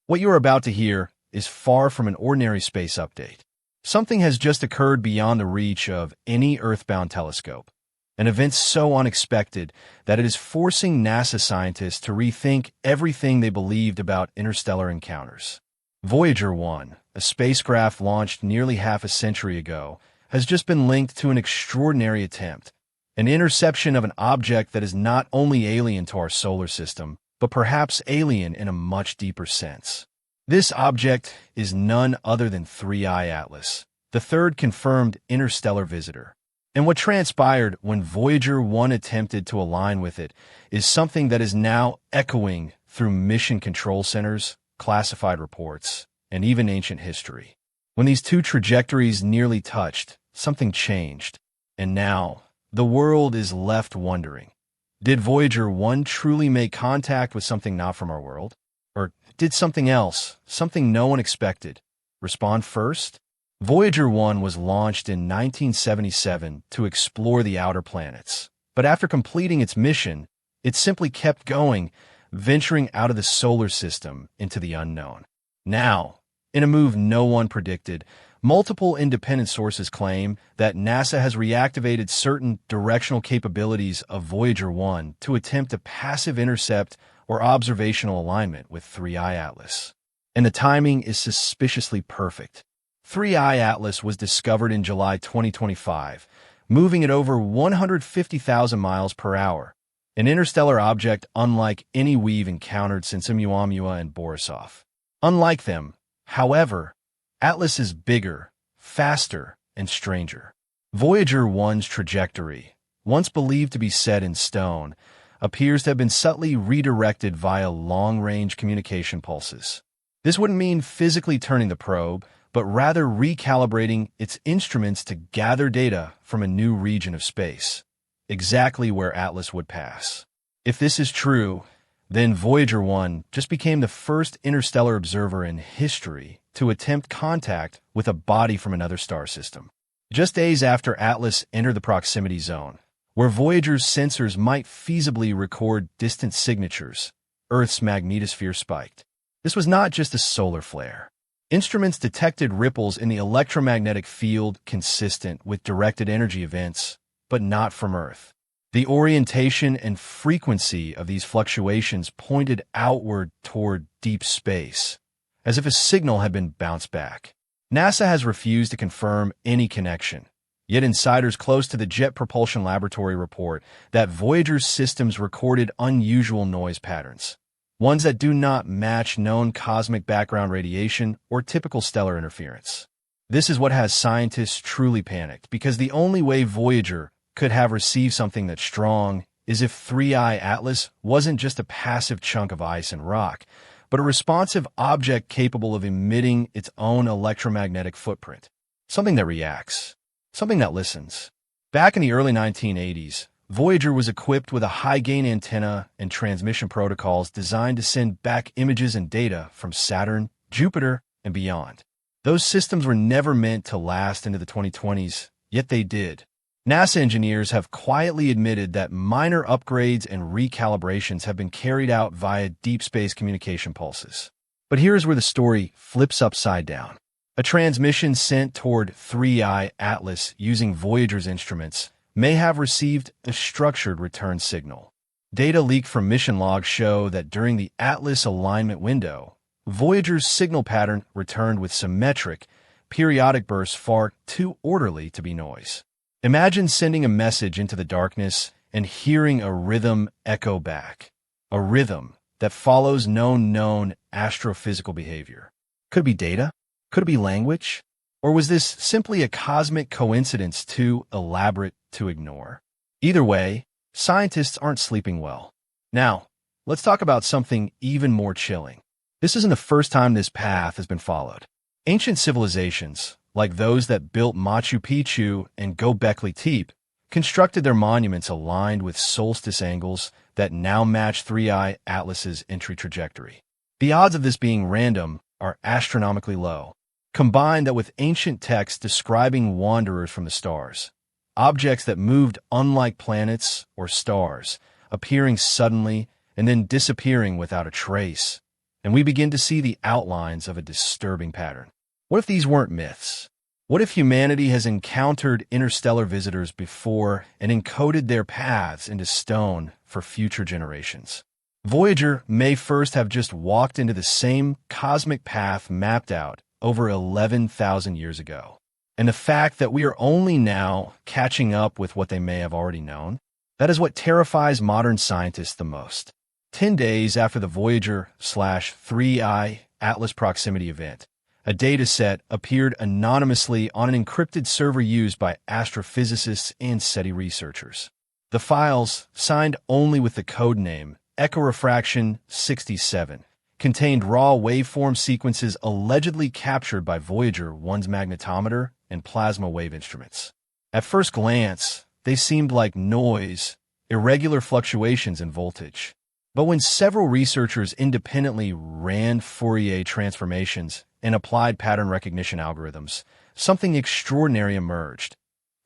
What you are about to hear is far from an ordinary space update. Something has just occurred beyond the reach of any Earthbound telescope. An event so unexpected that it is forcing NASA scientists to rethink everything they believed about interstellar encounters. Voyager 1, a spacecraft launched nearly half a century ago, has just been linked to an extraordinary attempt, an interception of an object that is not only alien to our solar system, but perhaps alien in a much deeper sense. This object is none other than 3I Atlas, the third confirmed interstellar visitor. And what transpired when Voyager 1 attempted to align with it is something that is now echoing through mission control centers, classified reports, and even ancient history. When these two trajectories nearly touched, something changed. And now, the world is left wondering. Did Voyager 1 truly make contact with something not from our world? Or did something else, something no one expected, respond first? Voyager 1 was launched in 1977 to explore the outer planets. But after completing its mission, it simply kept going, venturing out of the solar system into the unknown. Now, in a move no one predicted, multiple independent sources claim that NASA has reactivated certain directional capabilities of Voyager 1 to attempt a passive intercept or observational alignment with 3I Atlas. And the timing is suspiciously perfect. 3I Atlas was discovered in July 2025, moving at over 150,000 miles per hour, an interstellar object unlike any we've encountered since Oumuamua and Borisov. Unlike them, however, Atlas is bigger, faster, and stranger. Voyager 1's trajectory, once believed to be set in stone, appears to have been subtly redirected via long-range communication pulses. This wouldn't mean physically turning the probe, but rather recalibrating its instruments to gather data from a new region of space, exactly where Atlas would pass. If this is true, then Voyager 1 just became the first interstellar observer in history to attempt contact with a body from another star system. Just days after Atlas entered the proximity zone, where Voyager's sensors might feasibly record distant signatures, Earth's magnetosphere spiked. This was not just a solar flare. Instruments detected ripples in the electromagnetic field consistent with directed energy events, but not from Earth. The orientation and frequency of these fluctuations pointed outward toward deep space, as if a signal had been bounced back. NASA has refused to confirm any connection, yet insiders close to the Jet Propulsion Laboratory report that Voyager's systems recorded unusual noise patterns, ones that do not match known cosmic background radiation or typical stellar interference. This is what has scientists truly panicked, because the only way Voyager could have received something that's strong is if 3I Atlas wasn't just a passive chunk of ice and rock, but a responsive object capable of emitting its own electromagnetic footprint. Something that reacts. Something that listens. Back in the early 1980s, Voyager was equipped with a high-gain antenna and transmission protocols designed to send back images and data from Saturn, Jupiter, and beyond. Those systems were never meant to last into the 2020s, yet they did. NASA engineers have quietly admitted that minor upgrades and recalibrations have been carried out via deep space communication pulses. But here's where the story flips upside down. A transmission sent toward 3I Atlas using Voyager's instruments may have received a structured return signal. Data leaked from mission logs show that during the Atlas alignment window, Voyager's signal pattern returned with symmetric, periodic bursts far too orderly to be noise. Imagine sending a message into the darkness and hearing a rhythm echo back. A rhythm that follows known astrophysical behavior. Could it be data? Could it be language? Or was this simply a cosmic coincidence too elaborate to ignore? Either way, scientists aren't sleeping well. Now, let's talk about something even more chilling. This isn't the first time this path has been followed. Ancient civilizations, like those that built Machu Picchu and Göbekli Tepe, constructed their monuments aligned with solstice angles that now match 3I Atlas's entry trajectory. The odds of this being random are astronomically low. Combine that with ancient texts describing wanderers from the stars, objects that moved unlike planets or stars, appearing suddenly and then disappearing without a trace, and we begin to see the outlines of a disturbing pattern. What if these weren't myths? What if humanity has encountered interstellar visitors before and encoded their paths into stone for future generations? Voyager may first have just walked into the same cosmic path mapped out over 11,000 years ago. And the fact that we are only now catching up with what they may have already known, that is what terrifies modern scientists the most. 10 days after the Voyager/3I Atlas proximity event, a dataset appeared anonymously on an encrypted server used by astrophysicists and SETI researchers. The files, signed only with the codename Echorefraction 67, contained raw waveform sequences allegedly captured by Voyager 1's magnetometer and plasma wave instruments. At first glance, they seemed like noise, irregular fluctuations in voltage. But when several researchers independently ran Fourier transformations and applied pattern recognition algorithms, something extraordinary emerged.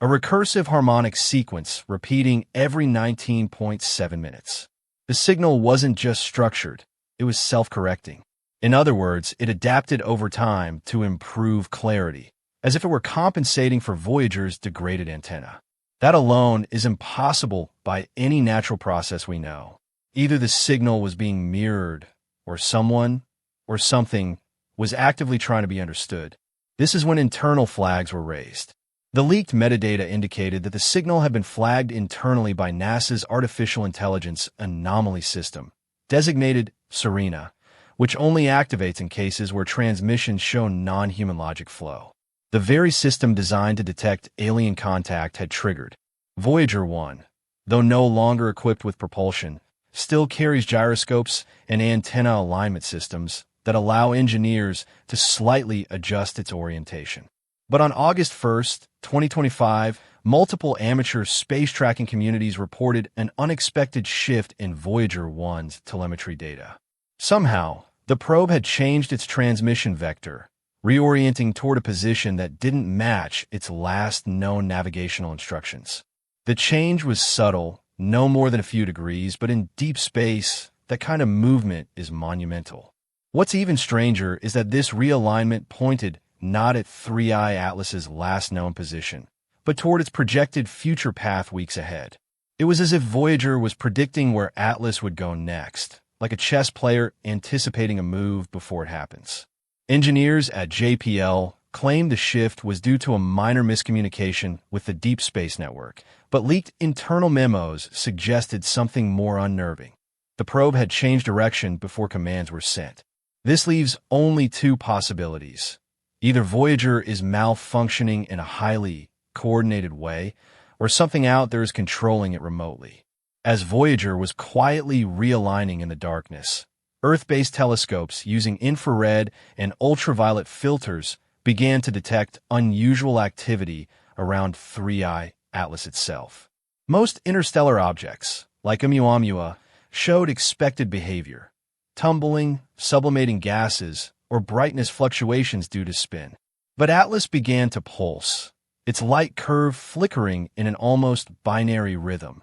A recursive harmonic sequence repeating every 19.7 minutes. The signal wasn't just structured, it was self-correcting. In other words, it adapted over time to improve clarity, as if it were compensating for Voyager's degraded antenna. That alone is impossible by any natural process we know. Either the signal was being mirrored, or someone, or something, was actively trying to be understood. This is when internal flags were raised. The leaked metadata indicated that the signal had been flagged internally by NASA's Artificial Intelligence Anomaly System, designated SERENA, which only activates in cases where transmissions show non-human logic flow. The very system designed to detect alien contact had triggered. Voyager 1, though no longer equipped with propulsion, still carries gyroscopes and antenna alignment systems that allow engineers to slightly adjust its orientation. But on August 1, 2025, multiple amateur space tracking communities reported an unexpected shift in Voyager 1's telemetry data. Somehow, the probe had changed its transmission vector, reorienting toward a position that didn't match its last known navigational instructions. The change was subtle, no more than a few degrees, but in deep space, that kind of movement is monumental. What's even stranger is that this realignment pointed not at 3I Atlas's last known position, but toward its projected future path weeks ahead. It was as if Voyager was predicting where Atlas would go next, like a chess player anticipating a move before it happens. Engineers at JPL claimed the shift was due to a minor miscommunication with the Deep Space Network, but leaked internal memos suggested something more unnerving. The probe had changed direction before commands were sent. This leaves only two possibilities. Either Voyager is malfunctioning in a highly coordinated way, or something out there is controlling it remotely. As Voyager was quietly realigning in the darkness, Earth-based telescopes using infrared and ultraviolet filters began to detect unusual activity around 3I Atlas itself. Most interstellar objects, like Oumuamua, showed expected behavior: tumbling, sublimating gases, or brightness fluctuations due to spin. But Atlas began to pulse, its light curve flickering in an almost binary rhythm,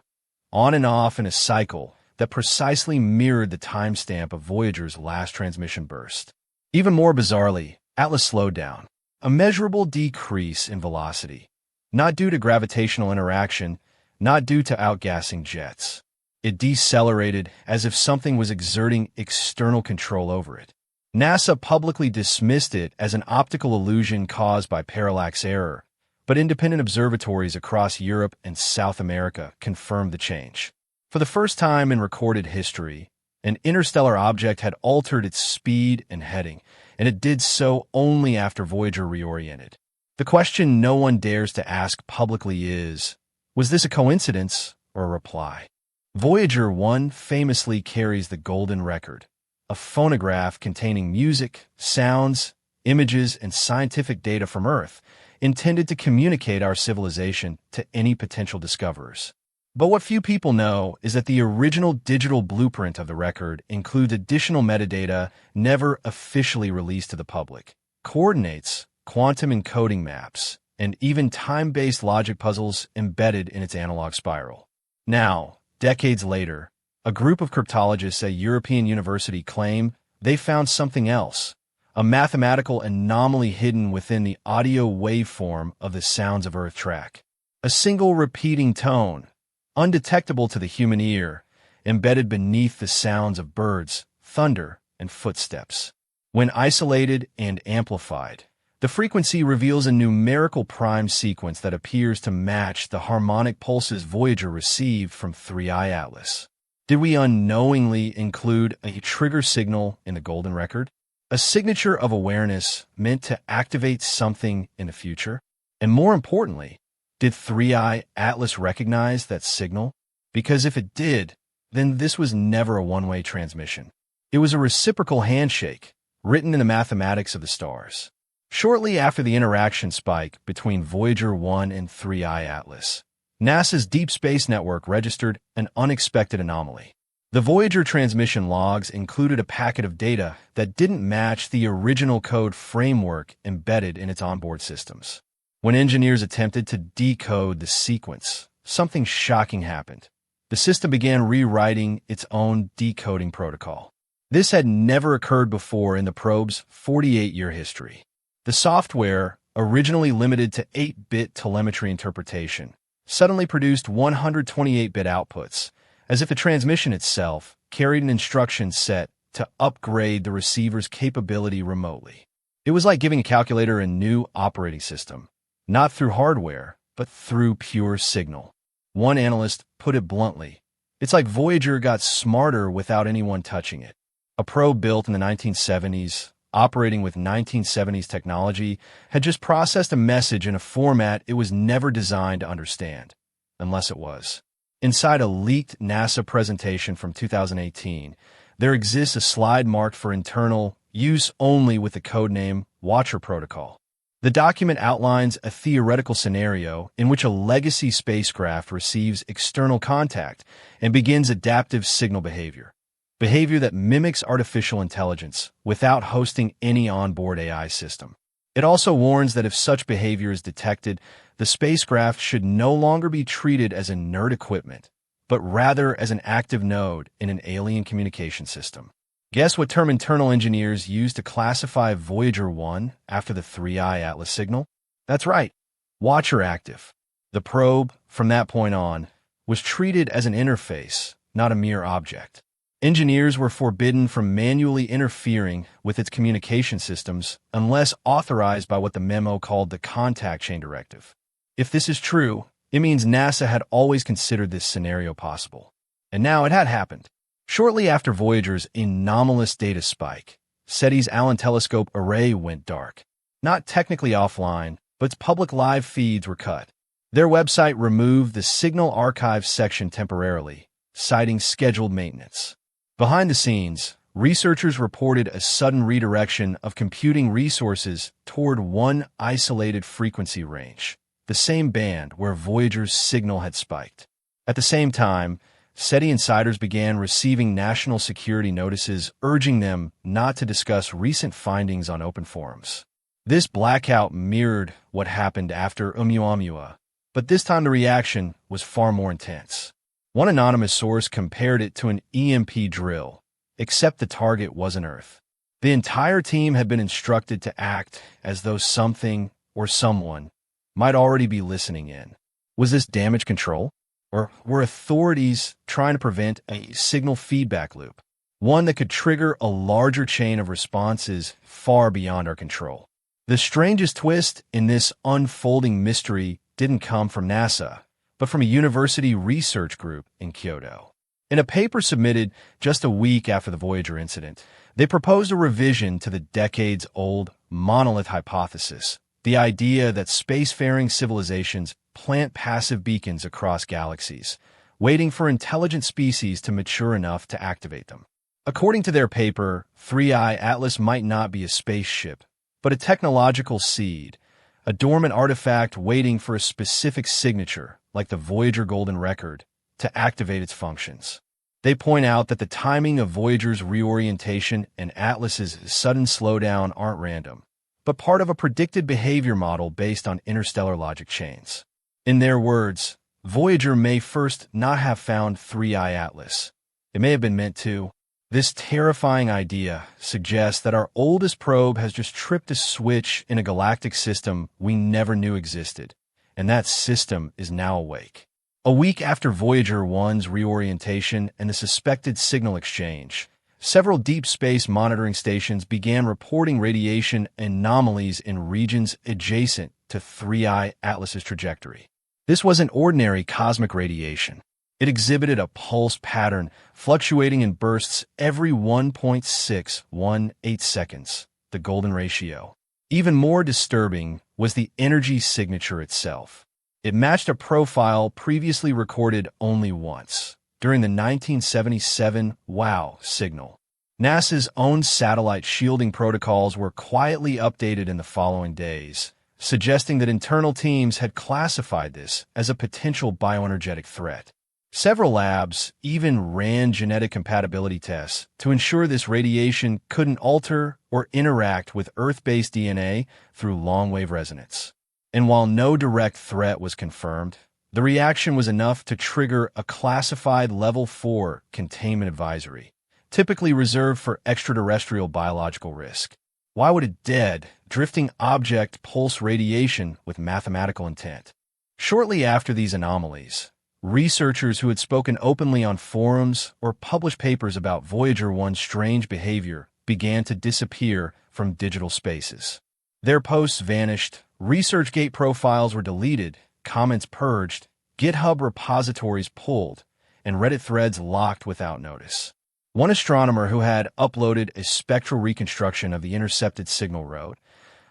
on and off in a cycle that precisely mirrored the timestamp of Voyager's last transmission burst. Even more bizarrely, Atlas slowed down, a measurable decrease in velocity, not due to gravitational interaction, not due to outgassing jets. It decelerated as if something was exerting external control over it. NASA publicly dismissed it as an optical illusion caused by parallax error, but independent observatories across Europe and South America confirmed the change. For the first time in recorded history, an interstellar object had altered its speed and heading, and it did so only after Voyager reoriented. The question no one dares to ask publicly is, was this a coincidence or a reply? Voyager 1 famously carries the golden record, a phonograph containing music, sounds, images, and scientific data from Earth, intended to communicate our civilization to any potential discoverers. But what few people know is that the original digital blueprint of the record includes additional metadata never officially released to the public: coordinates, quantum encoding maps, and even time-based logic puzzles embedded in its analog spiral. Now, decades later, a group of cryptologists at European University claim they found something else, a mathematical anomaly hidden within the audio waveform of the sounds of Earth track. A single repeating tone, undetectable to the human ear, embedded beneath the sounds of birds, thunder, and footsteps. When isolated and amplified, the frequency reveals a numerical prime sequence that appears to match the harmonic pulses Voyager received from 3I Atlas. Did we unknowingly include a trigger signal in the golden record? A signature of awareness meant to activate something in the future? And more importantly, did 3I Atlas recognize that signal? Because if it did, then this was never a one-way transmission. It was a reciprocal handshake, written in the mathematics of the stars. Shortly after the interaction spike between Voyager 1 and 3I Atlas, NASA's Deep Space Network registered an unexpected anomaly. The Voyager transmission logs included a packet of data that didn't match the original code framework embedded in its onboard systems. When engineers attempted to decode the sequence, something shocking happened. The system began rewriting its own decoding protocol. This had never occurred before in the probe's 48-year history. The software, originally limited to 8-bit telemetry interpretation, suddenly produced 128-bit outputs, as if the transmission itself carried an instruction set to upgrade the receiver's capability remotely. It was like giving a calculator a new operating system, not through hardware, but through pure signal. One analyst put it bluntly, it's like Voyager got smarter without anyone touching it. A probe built in the 1970s, operating with 1970s technology, had just processed a message in a format it was never designed to understand, unless it was. Inside a leaked NASA presentation from 2018, there exists a slide marked for internal use only with the codename Watcher Protocol. The document outlines a theoretical scenario in which a legacy spacecraft receives external contact and begins adaptive signal behavior that mimics artificial intelligence without hosting any onboard AI system. It also warns that if such behavior is detected, the spacecraft should no longer be treated as inert equipment, but rather as an active node in an alien communication system. Guess what term internal engineers used to classify Voyager 1 after the 3I Atlas signal? That's right, Watcher Active. The probe, from that point on, was treated as an interface, not a mere object. Engineers were forbidden from manually interfering with its communication systems unless authorized by what the memo called the Contact Chain Directive. If this is true, it means NASA had always considered this scenario possible. And now it had happened. Shortly after Voyager's anomalous data spike, SETI's Allen Telescope array went dark. Not technically offline, but its public live feeds were cut. Their website removed the Signal Archive section temporarily, citing scheduled maintenance. Behind the scenes, researchers reported a sudden redirection of computing resources toward one isolated frequency range, the same band where Voyager's signal had spiked. At the same time, SETI insiders began receiving national security notices urging them not to discuss recent findings on open forums. This blackout mirrored what happened after Oumuamua, but this time the reaction was far more intense. One anonymous source compared it to an EMP drill, except the target wasn't Earth. The entire team had been instructed to act as though something or someone might already be listening in. Was this damage control? Or were authorities trying to prevent a signal feedback loop, one that could trigger a larger chain of responses far beyond our control? The strangest twist in this unfolding mystery didn't come from NASA, but from a university research group in Kyoto. In a paper submitted just a week after the Voyager incident, they proposed a revision to the decades-old monolith hypothesis, the idea that spacefaring civilizations plant passive beacons across galaxies, waiting for intelligent species to mature enough to activate them. According to their paper, 3I Atlas might not be a spaceship, but a technological seed, a dormant artifact waiting for a specific signature, like the Voyager Golden Record, to activate its functions. They point out that the timing of Voyager's reorientation and Atlas's sudden slowdown aren't random, but part of a predicted behavior model based on interstellar logic chains. In their words, Voyager may first not have found 3I Atlas. It may have been meant to, This terrifying idea suggests that our oldest probe has just tripped a switch in a galactic system we never knew existed, and that system is now awake. A week after Voyager 1's reorientation and the suspected signal exchange, several deep space monitoring stations began reporting radiation anomalies in regions adjacent to 3I Atlas's trajectory. This wasn't ordinary cosmic radiation. It exhibited a pulse pattern fluctuating in bursts every 1.618 seconds, the golden ratio. Even more disturbing was the energy signature itself. It matched a profile previously recorded only once, during the 1977 WOW signal. NASA's own satellite shielding protocols were quietly updated in the following days, suggesting that internal teams had classified this as a potential bioenergetic threat. Several labs even ran genetic compatibility tests to ensure this radiation couldn't alter or interact with Earth-based DNA through long-wave resonance. And while no direct threat was confirmed, the reaction was enough to trigger a classified Level 4 containment advisory, typically reserved for extraterrestrial biological risk. Why would a dead, drifting object pulse radiation with mathematical intent? Shortly after these anomalies, researchers who had spoken openly on forums or published papers about Voyager 1's strange behavior began to disappear from digital spaces. Their posts vanished, ResearchGate profiles were deleted, comments purged, GitHub repositories pulled, and Reddit threads locked without notice. One astronomer who had uploaded a spectral reconstruction of the intercepted signal wrote,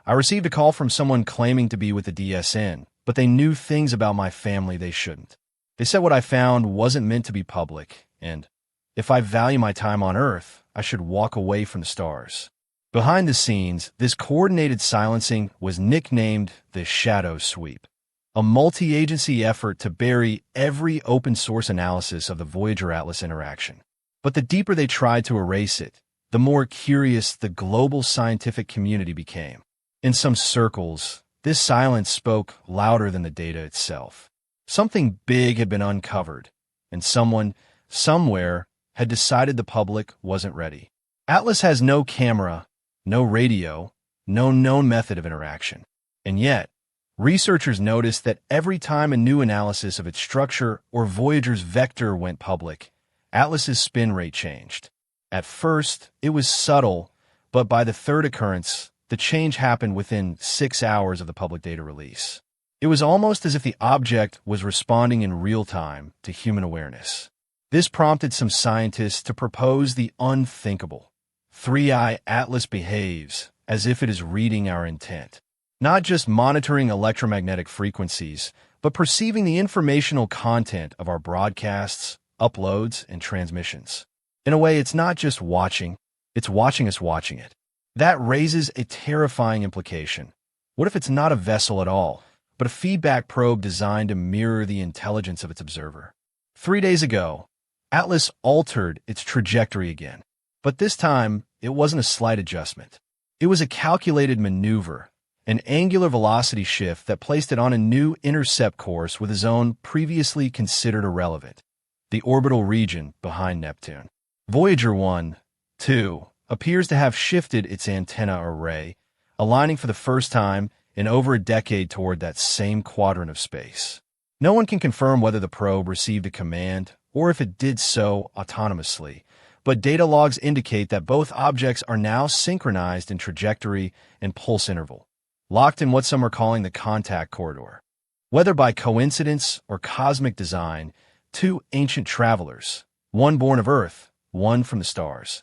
"I received a call from someone claiming to be with the DSN, but they knew things about my family they shouldn't. They said what I found wasn't meant to be public, and if I value my time on Earth, I should walk away from the stars." Behind the scenes, this coordinated silencing was nicknamed the Shadow Sweep, a multi-agency effort to bury every open-source analysis of the Voyager-Atlas interaction. But the deeper they tried to erase it, the more curious the global scientific community became. In some circles, this silence spoke louder than the data itself. Something big had been uncovered, and someone, somewhere, had decided the public wasn't ready. Atlas has no camera, no radio, no known method of interaction. And yet, researchers noticed that every time a new analysis of its structure or Voyager's vector went public, Atlas's spin rate changed. At first, it was subtle, but by the third occurrence, the change happened within 6 hours of the public data release. It was almost as if the object was responding in real time to human awareness. This prompted some scientists to propose the unthinkable. 3I Atlas behaves as if it is reading our intent, not just monitoring electromagnetic frequencies, but perceiving the informational content of our broadcasts, uploads, and transmissions. In a way, it's not just watching, it's watching us watching it. That raises a terrifying implication. What if it's not a vessel at all, but a feedback probe designed to mirror the intelligence of its observer? 3 days ago, Atlas altered its trajectory again, but this time it wasn't a slight adjustment. It was a calculated maneuver, an angular velocity shift that placed it on a new intercept course with a zone previously considered irrelevant, the orbital region behind Neptune. Voyager 1, too, appears to have shifted its antenna array, aligning for the first time in over a decade toward that same quadrant of space. No one can confirm whether the probe received a command or if it did so autonomously, but data logs indicate that both objects are now synchronized in trajectory and pulse interval, locked in what some are calling the contact corridor. Whether by coincidence or cosmic design, two ancient travelers, one born of Earth, one from the stars,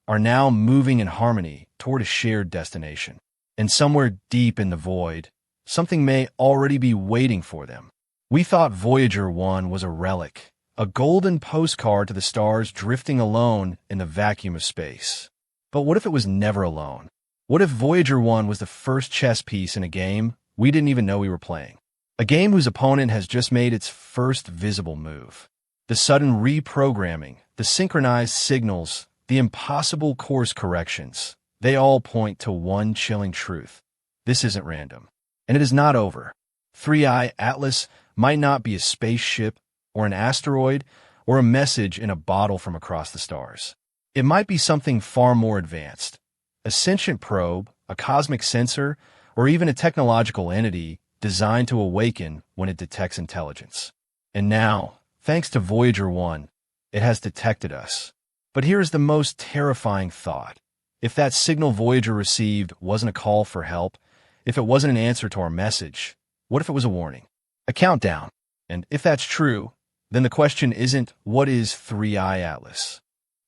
are now moving in harmony toward a shared destination. And somewhere deep in the void, something may already be waiting for them. We thought Voyager 1 was a relic, a golden postcard to the stars drifting alone in the vacuum of space. But what if it was never alone? What if Voyager 1 was the first chess piece in a game we didn't even know we were playing? A game whose opponent has just made its first visible move. The sudden reprogramming, the synchronized signals, the impossible course corrections, they all point to one chilling truth. This isn't random. And it is not over. 3I Atlas might not be a spaceship or an asteroid or a message in a bottle from across the stars. It might be something far more advanced. A sentient probe, a cosmic sensor, or even a technological entity designed to awaken when it detects intelligence. And now, thanks to Voyager 1, it has detected us. But here is the most terrifying thought. If that signal Voyager received wasn't a call for help, if it wasn't an answer to our message, what if it was a warning? A countdown. And if that's true, then the question isn't, what is 3i Atlas?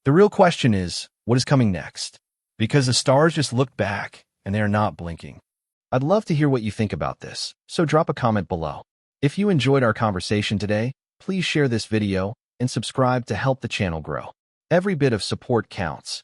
The real question is, what is coming next? Because the stars just looked back, and they are not blinking. I'd love to hear what you think about this, so drop a comment below. If you enjoyed our conversation today, please share this video and subscribe to help the channel grow. Every bit of support counts.